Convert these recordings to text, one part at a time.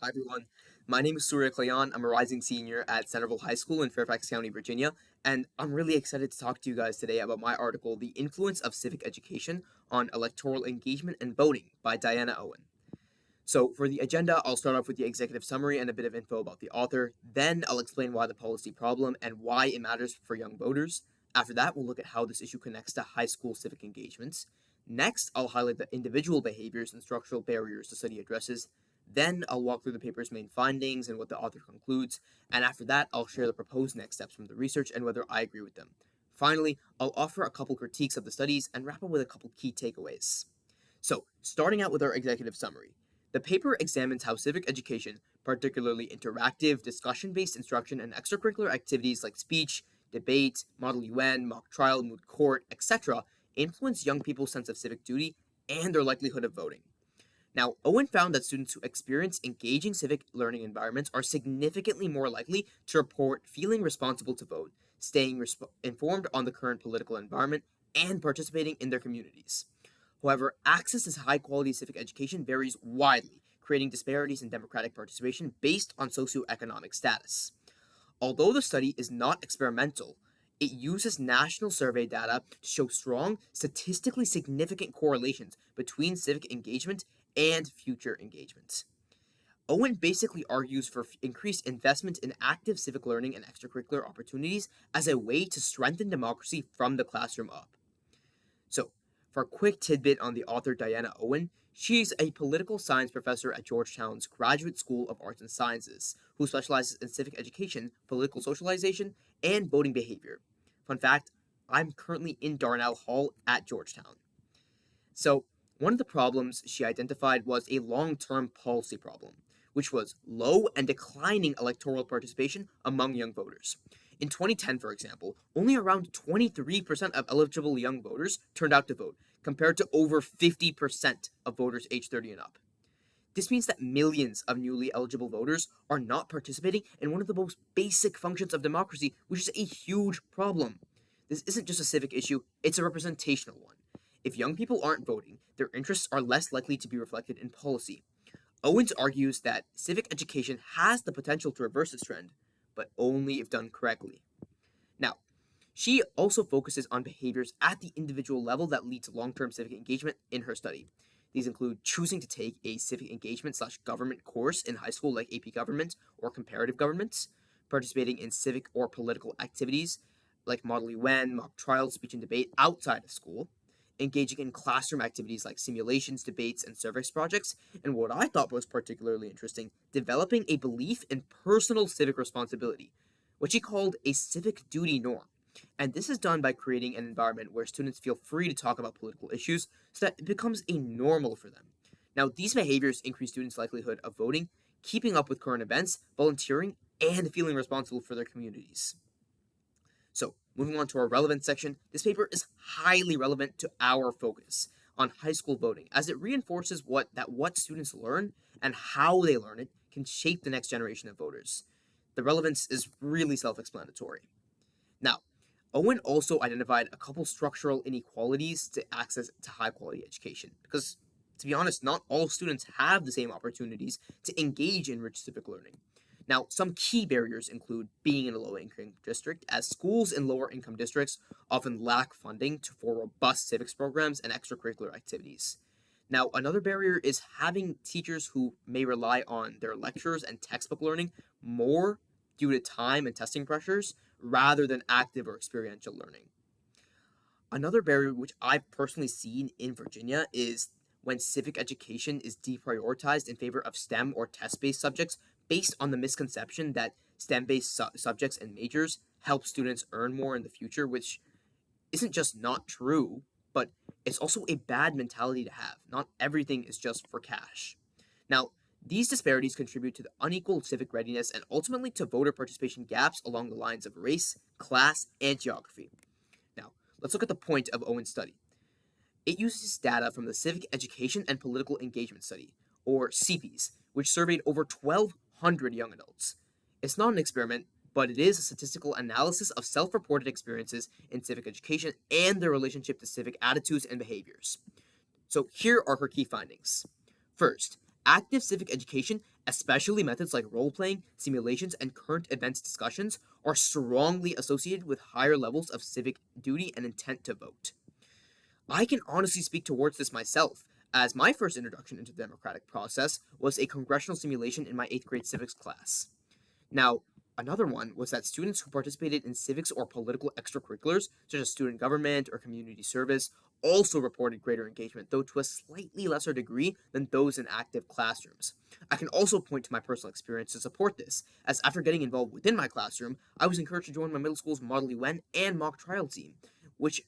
Hi, everyone. My name is Suryaa Kalyan. I'm a rising senior at Centerville High School in Fairfax County, Virginia, and I'm really excited to talk to you guys today about my article, The Influence of Civic Education on Electoral Engagement and Voting by Diana Owen. So, for the agenda, I'll start off with the executive summary and a bit of info about the author. Then, I'll explain why the policy problem and why it matters for young voters. After that, we'll look at how this issue connects to high school civic engagements. Next, I'll highlight the individual behaviors and structural barriers the study addresses. Then, I'll walk through the paper's main findings and what the author concludes. And after that, I'll share the proposed next steps from the research and whether I agree with them. Finally, I'll offer a couple critiques of the studies and wrap up with a couple key takeaways. So, starting out with our executive summary. The paper examines how civic education, particularly interactive, discussion based instruction, and extracurricular activities like speech, debate, Model UN, mock trial, moot court, etc., influence young people's sense of civic duty and their likelihood of voting. Now, Owen found that students who experience engaging civic learning environments are significantly more likely to report feeling responsible to vote, staying informed on the current political environment, and participating in their communities. However, access to high quality civic education varies widely, creating disparities in democratic participation based on socioeconomic status. Although the study is not experimental, it uses national survey data to show strong, statistically significant correlations between civic engagement and future engagement. Owen basically argues for increased investment in active civic learning and extracurricular opportunities as a way to strengthen democracy from the classroom up. So, for a quick tidbit on the author Diana Owen, she's a political science professor at Georgetown's Graduate School of Arts and Sciences, who specializes in civic education, political socialization, and voting behavior. Fun fact, I'm currently in Darnell Hall at Georgetown. So, one of the problems she identified was a long term policy problem, which was low and declining electoral participation among young voters. In 2010, for example, only around 23% of eligible young voters turned out to vote, compared to over 50% of voters aged 30 and up. This means that millions of newly eligible voters are not participating in one of the most basic functions of democracy, which is a huge problem. This isn't just a civic issue, it's a representational one. If young people aren't voting, their interests are less likely to be reflected in policy. Owens argues that civic education has the potential to reverse this trend, but only if done correctly. Now, she also focuses on behaviors at the individual level that lead to long term civic engagement in her study. These include choosing to take a civic engagement slash government course in high school, like AP Government or Comparative Governments, participating in civic or political activities like Model UN, mock trial, speech, and debate outside of school, engaging in classroom activities like simulations, debates, and service projects, and what I thought was particularly interesting, developing a belief in personal civic responsibility, what she called a civic duty norm. And this is done by creating an environment where students feel free to talk about political issues so that it becomes a normal for them. Now, these behaviors increase students' likelihood of voting, keeping up with current events, volunteering, and feeling responsible for their communities. So, moving on to our relevant section, this paper is highly relevant to our focus on high school voting, as it reinforces what students learn and how they learn it can shape the next generation of voters. The relevance is really self-explanatory. Now, Owen also identified a couple structural inequalities to access to high quality education because, to be honest, not all students have the same opportunities to engage in rich civic learning. Now, some key barriers include being in a low income district, as schools in lower income districts often lack funding for robust civics programs and extracurricular activities. Now, another barrier is having teachers who may rely on their lectures and textbook learning more due to time and testing pressures rather than active or experiential learning. Another barrier which I've personally seen in Virginia is when civic education is deprioritized in favor of STEM or test based subjects based on the misconception that STEM based subjects and majors help students earn more in the future, which isn't just not true, but it's also a bad mentality to have. Not everything is just for cash. Now, these disparities contribute to the unequal civic readiness and ultimately to voter participation gaps along the lines of race, class, and geography. Now, let's look at the point of Owen's study. It uses data from the Civic Education and Political Engagement Study, or CPES, which surveyed over 1,200 young adults. It's not an experiment, but it is a statistical analysis of self reported experiences in civic education and their relationship to civic attitudes and behaviors. So here are her key findings. First, Active civic education, especially methods like role playing, simulations, and current events discussions, are strongly associated with higher levels of civic duty and intent to vote. I can honestly speak towards this myself, as my first introduction into the democratic process was a congressional simulation in my 8th grade civics class. Now, another one was that students who participated in civics or political extracurriculars, such as student government or community service, also reported greater engagement, though to a slightly lesser degree than those in active classrooms. I can also point to my personal experience to support this, as after getting involved within my classroom, I was encouraged to join my middle school's Model UN and mock trial team, which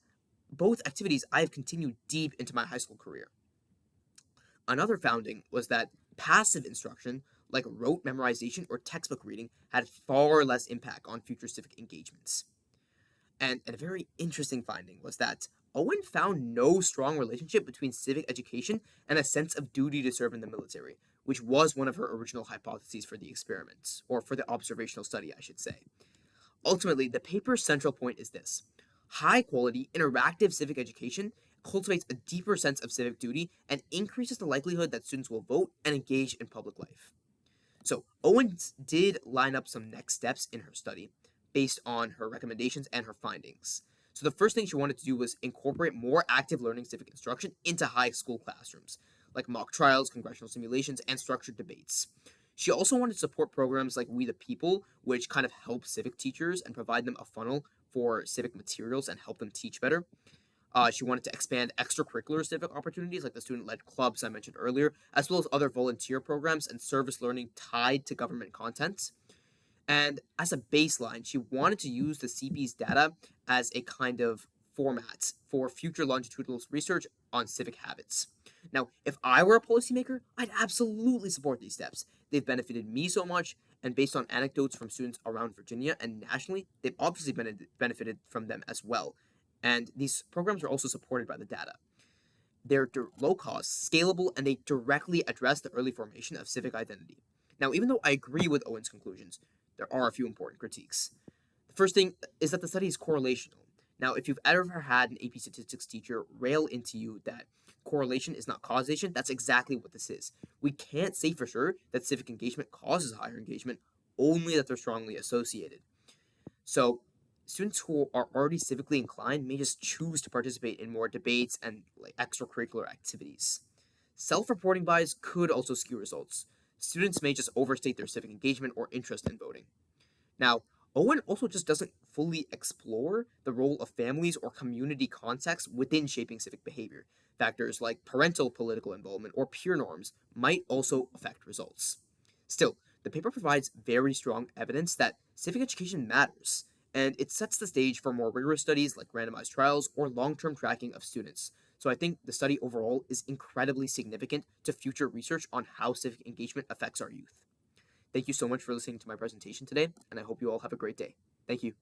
both activities I have continued deep into my high school career. Another founding was that passive instruction, like rote memorization or textbook reading, had far less impact on future civic engagements. And a very interesting finding was that Owen found no strong relationship between civic education and a sense of duty to serve in the military, which was one of her original hypotheses for the experiments, or for the observational study, I should say. Ultimately, the paper's central point is this: high quality, interactive civic education cultivates a deeper sense of civic duty and increases the likelihood that students will vote and engage in public life. So, Owens did line up some next steps in her study based on her recommendations and her findings. So, the first thing she wanted to do was incorporate more active learning civic instruction into high school classrooms, like mock trials, congressional simulations, and structured debates. She also wanted to support programs like We the People, which kind of help civic teachers and provide them a funnel for civic materials and help them teach better. She wanted to expand extracurricular civic opportunities like the student led clubs I mentioned earlier, as well as other volunteer programs and service learning tied to government content. And as a baseline, she wanted to use the CP's data as a kind of format for future longitudinal research on civic habits. Now, if I were a policymaker, I'd absolutely support these steps. They've benefited me so much, and based on anecdotes from students around Virginia and nationally, they've obviously benefited from them as well. And these programs are also supported by the data. They're low cost, scalable, and they directly address the early formation of civic identity. Now, even though I agree with Owen's conclusions, there are a few important critiques. The first thing is that the study is correlational. Now, if you've ever had an AP statistics teacher rail into you that correlation is not causation, that's exactly what this is. We can't say for sure that civic engagement causes higher engagement, only that they're strongly associated. So, students who are already civically inclined may just choose to participate in more debates and like extracurricular activities. Self-reporting bias could also skew results. Students may just overstate their civic engagement or interest in voting. Now, Owen also just doesn't fully explore the role of families or community contexts within shaping civic behavior. Factors like parental political involvement or peer norms might also affect results. Still, the paper provides very strong evidence that civic education matters, and it sets the stage for more rigorous studies like randomized trials or long term tracking of students. So I think the study overall is incredibly significant to future research on how civic engagement affects our youth. Thank you so much for listening to my presentation today, and I hope you all have a great day. Thank you.